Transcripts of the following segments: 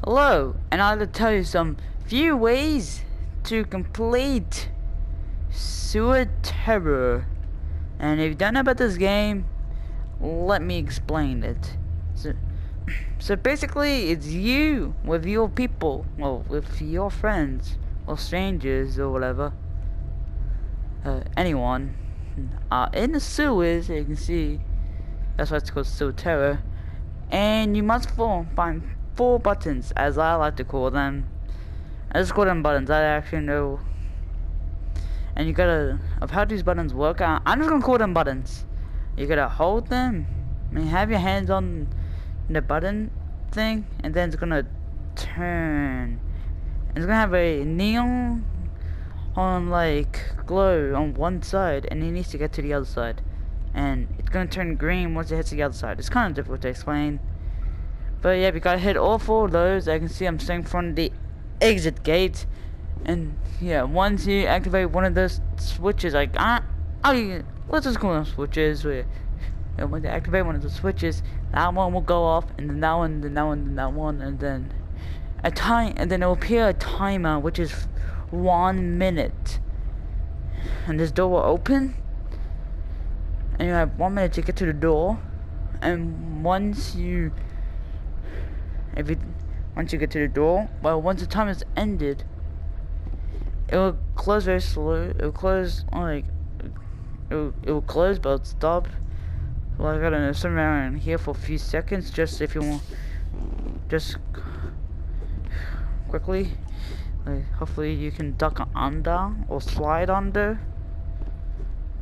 Hello, and I'd like to tell you some few ways to complete SEWER Terror. And if you don't know about this game, let me explain it. So basically, it's you with your people, well, with your friends or strangers or whatever, anyone, in the sewers. You can see that's why it's called SEWER Terror. And you must find 4 buttons, as I like to call them. I just call them buttons. I actually know. And you gotta, of how these buttons work, I'm just gonna call them buttons. You gotta hold them. I mean, have your hands on the button thing, and then it's gonna turn. And it's gonna have a neon on like glow on one side, and it needs to get to the other side. And it's gonna turn green once it hits the other side. It's kind of difficult to explain. But yeah, we gotta hit all 4 of those. I can see I'm staying in front of the exit gate. And yeah, once you activate one of those switches, like, let's just call them switches. And when you activate one of the switches, that one will go off, and then that one, then that one, then that one, and then and then it will appear a timer, which is 1 minute. And this door will open. And you have 1 minute to get to the door, and once you get to the door, well, once the time is ended, it will close very slow. It will close like it will close, but it'll stop. Well, I gotta sit around here for a few seconds, just if you want, just quickly. Like, hopefully you can duck under or slide under.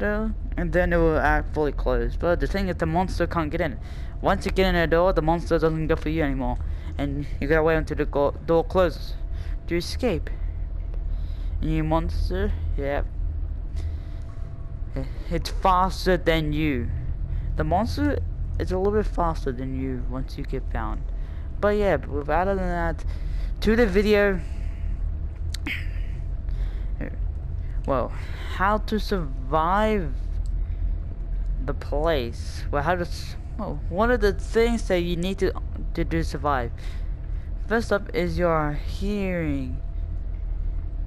And then it will act fully closed. But the thing is, the monster can't get in. Once you get in the door, the monster doesn't go for you anymore, and you gotta wait until the door closes to escape. And you monster, yeah, it's faster than you. The monster is a little bit faster than you once you get found. But yeah, other than that, to the video. Well, how to survive the place. Well, one of the things that you need to do to survive. First up is your hearing,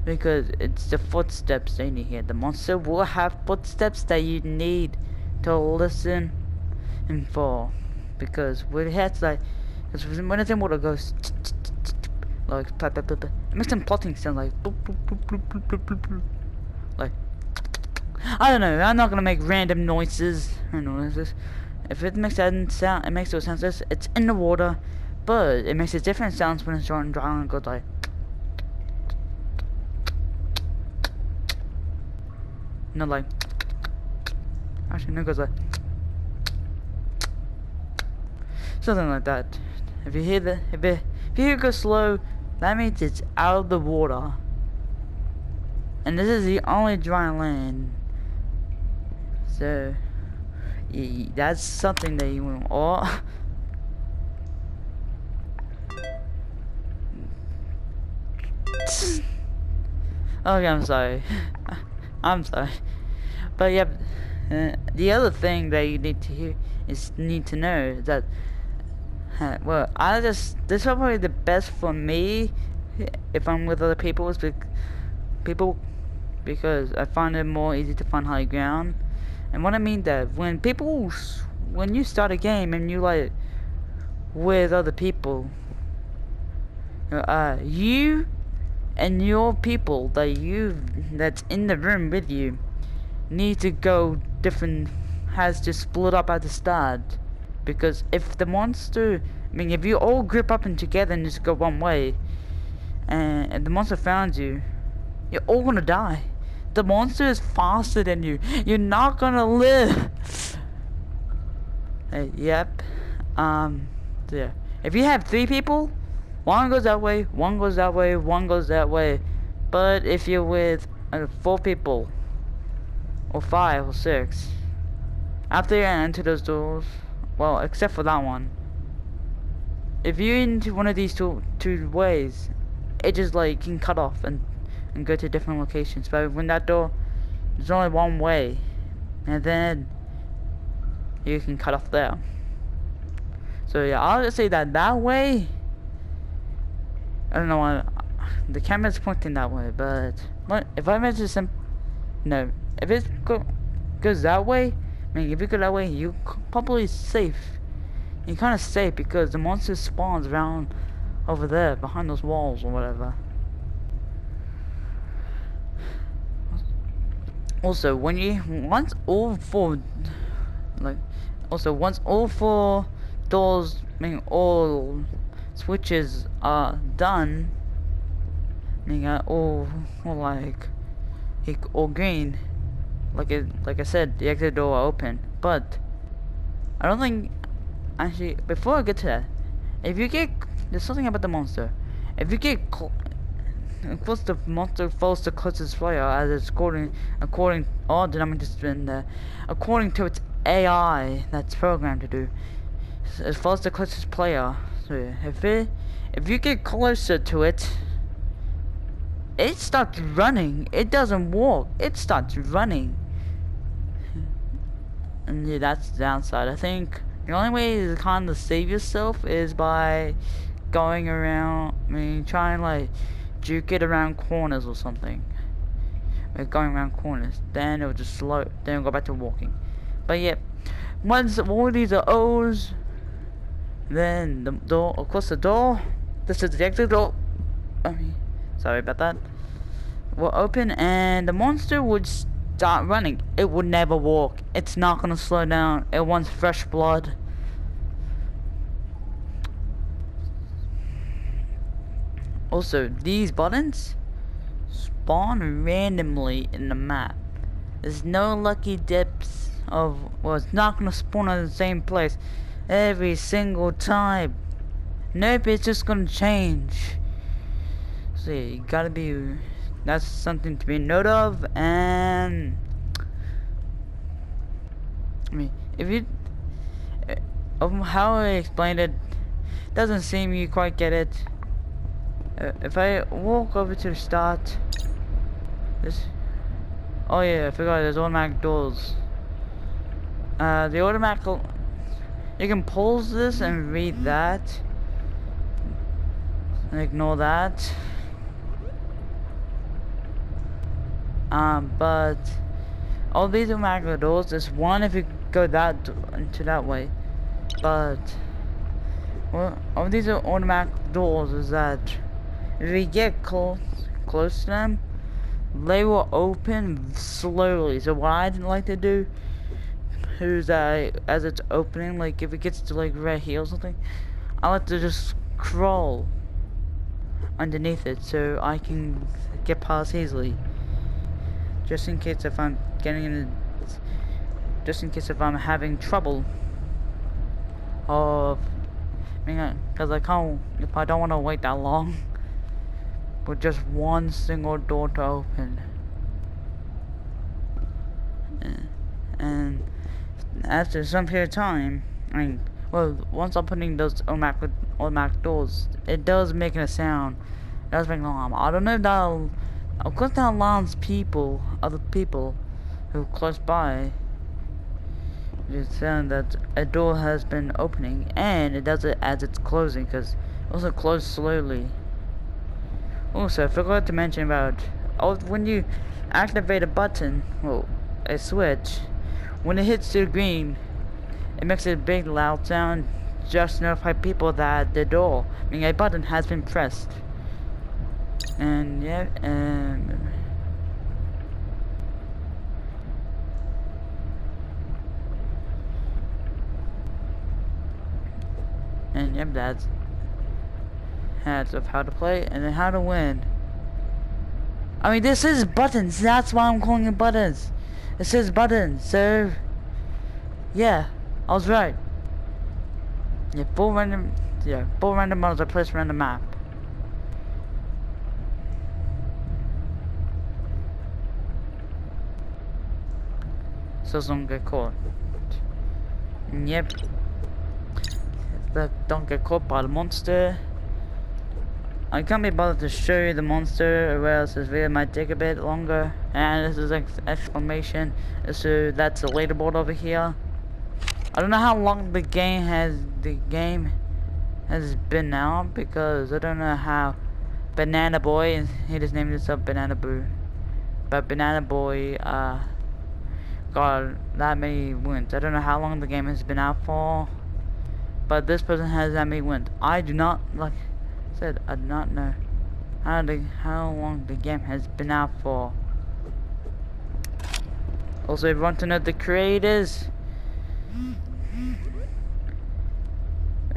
because it's the footsteps that you need to hear. The monster will have footsteps that you need to listen and for, because when it has like, when it's in water, it goes like it makes them plotting sound like like, I don't know. I'm not gonna make random noises. If it makes that sound, it makes those sounds. It's in the water, but it makes a different sounds when it's drawing and it goes like. Not like. Actually, no, it goes like. Something like that. If you hear if you hear it go slow, that means it's out of the water. And this is the only dry land. So that's something that you want. Or okay, I'm sorry. I'm sorry. But yeah, the other thing that you need to hear is to know that well, this is probably the best for me if I'm with other people, is because I find it more easy to find high ground. And what I mean that when you start a game and you like with other people, you and your people that's in the room with you need to go different, has to split up at the start. Because if the monster, if you all group up and together and just go one way, and the monster found you, you're all gonna die. The monster is faster than you. You're not gonna live. Yep. Yeah. If you have 3 people, one goes that way, one goes that way, one goes that way. But if you're with 4 people, or 5 or 6, after you enter those doors, well, except for that one, if you're into one of these two ways, it just like can cut off and go to different locations. But when that door, there's only one way, and then you can cut off there. So yeah, I'll just say that way I don't know why the camera's pointing that way, but what if I measure some? No, if it goes that way, I mean, if you go that way, you're probably safe. You're kind of safe because the monster spawns around over there behind those walls or whatever. Also, once all four doors, I mean all switches are done, I mean all green, like I said, the exit door will open. But I don't think, actually, before I get to that, there's something about the monster. If you get close, the monster falls to closest player as it's according to its AI that's programmed to do. It falls to closest player. So if you get closer to it, it starts running. It doesn't walk. It starts running. And yeah, that's the downside. I think the only way to kind of save yourself is by going around. I mean, trying like juke it around corners or something. Like going around corners, then it'll just slow. Then it'll go back to walking. But yeah, once all these are O's, then the door. Of course, the door. This is the exit door. I mean, sorry about that. Will open, and the monster would start running. It would never walk. It's not gonna slow down. It wants fresh blood. Also, these buttons spawn randomly in the map. There's no lucky dips of, well, it's not gonna spawn in the same place every single time. Nope, it's just gonna change. So yeah, you gotta be, that's something to be note of. And I mean, if you how I explained it doesn't seem you quite get it. If I walk over to the start, oh yeah, I forgot there's automatic doors. The automatic, you can pause this and read that, and ignore that. But all these automatic doors, there's one if you go into that way, but well, all these are automatic doors is that if you get close to them, they will open slowly. So what I didn't like to do is that as it's opening, like if it gets to like right here or something, I like to just crawl underneath it so I can get past easily. Just in case if I'm having trouble of, because I can't, if I don't want to wait that long with just one single door to open. And after some period of time, I mean, well, once I'm putting those automatic doors, it does make a sound. It does make an alarm. I don't know if that'll, of course that alarms other people who are close by. It's saying that a door has been opening, and it does it as it's closing, because it also closes slowly. Also, I forgot to mention about, when you activate a button, well, a switch, when it hits the green, it makes a big loud sound just to notify people that the door, a button has been pressed. And yeah, and yep, that's heads of how to play and then how to win. I mean, this is buttons, that's why I'm calling it buttons. It says buttons, so yeah, I was right. Yeah, four random models are placed around the map. So don't get caught. Yep. Don't get caught by the monster. I can't be bothered to show you the monster, or else this video might take a bit longer. And this is an exclamation. So that's the leaderboard over here. I don't know how long the game has been now, because I don't know how Banana Boy, and he just named himself Banana Boo. But Banana Boy, got that many wins. I don't know how long the game has been out for, but this person has that many wins. I do not, like I said, I do not know how long the game has been out for. Also, if you want to know the creators,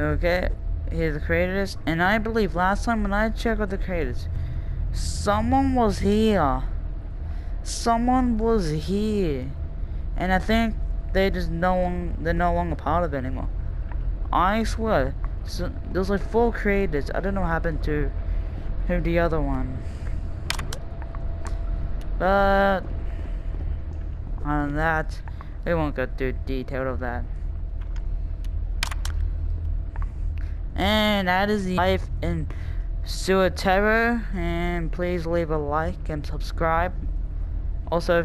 okay, here's the creators, and I believe last time when I checked with the creators, someone was here. Someone was here, and I think they're no longer part of it anymore. I swear, so there's like 4 creators. I don't know what happened to who the other one, but on that, we won't go through detail of that. And that is the life in Sewer Terror, and please leave a like and subscribe. Also,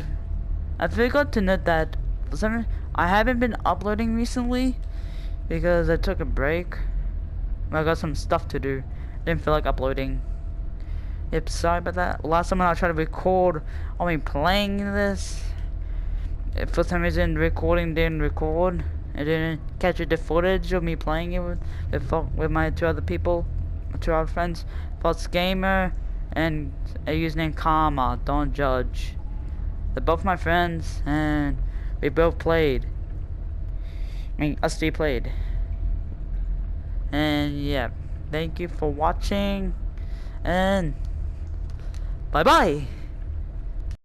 I forgot to note that I haven't been uploading recently because I took a break. I got some stuff to do. Didn't feel like uploading. Yep, sorry about that. Last time when I tried to record on me playing this, for some reason the recording didn't record. It didn't capture the footage of me playing it with my 2 other friends, False Gamer and a username Karma. Don't judge. They're both my friends, and we both played. I mean, us 3 played. And yeah, thank you for watching, and bye bye.